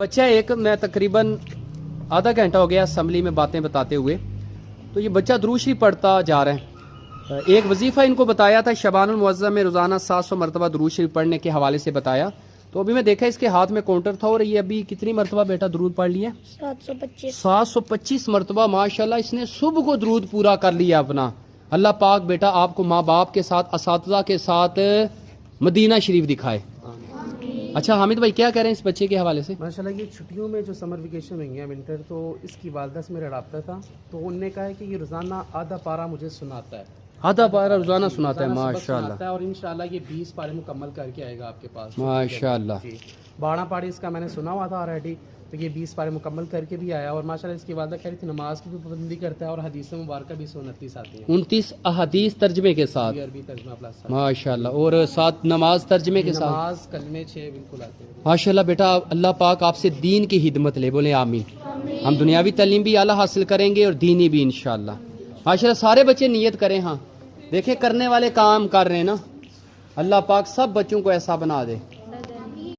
बच्चा एक मैं तकरीबन आधा घंटा हो गया असम्बली में बातें बताते हुए, तो ये बच्चा दुरूद शरीफ पढ़ता जा रहा है। एक वजीफ़ा इनको बताया था शबानुल मुअज़्ज़म में रोज़ाना 700 मरतबा दुरूद शरीफ पढ़ने के हवाले से बताया। तो अभी मैं देखा इसके हाथ में काउंटर था और ये अभी कितनी मरतबा बेटा दुरूद पढ़ लिया? 725 मरतबा। माशाल्लाह इसने सुबह को दुरूद पूरा कर लिया अपना। अल्लाह पाक बेटा आपको माँ बाप के साथ असातिज़ा के साथ मदीना शरीफ दिखाए। अच्छा हामिद भाई क्या कह रहे हैं इस बच्चे के हवाले से? माशाल्लाह ये छुट्टियों में जो समर वेकेशन हुई है विंटर, तो इसकी वालदा से मेरा रब्ता था, तो उन्होंने कहा है कि ये रोज़ाना आधा पारा मुझे सुनाता है। आधा पारा रोज़ाना सुनाता है माशाल्लाह। और इंशाल्लाह ये 20 पारे मुकम्मल करके आएगा आपके पास माशाल्लाह। 12 पारे इसका मैंने सुना हुआ था ऑलरेडी, तो ये 20 पारे मुकम्मल करके भी आया। और माशाल्लाह इसकी वालदा कह रही थी नमाज की भी पाबंदी करता है और हदीस मुबारक भी 129 आती है, 29 अहादीस तर्जमे के साथ अरबी तर्जुमा प्लस माशाल्लाह, और साथ नमाज तर्जमे के साथ नमाज कलमे 6 बिल्कुल आते हैं। माशाल्लाह। बेटा अल्लाह पाक आपसे दीन की हिदमत ले, बोले आमीन। हम दुनियावी तालीम भी आला हासिल करेंगे और दीनी भी इंशाल्लाह। माशाल्लाह सारे बच्चे नियत करें। हाँ देखें करने वाले काम कर रहे हैं ना, अल्लाह पाक सब बच्चों को ऐसा बना दे।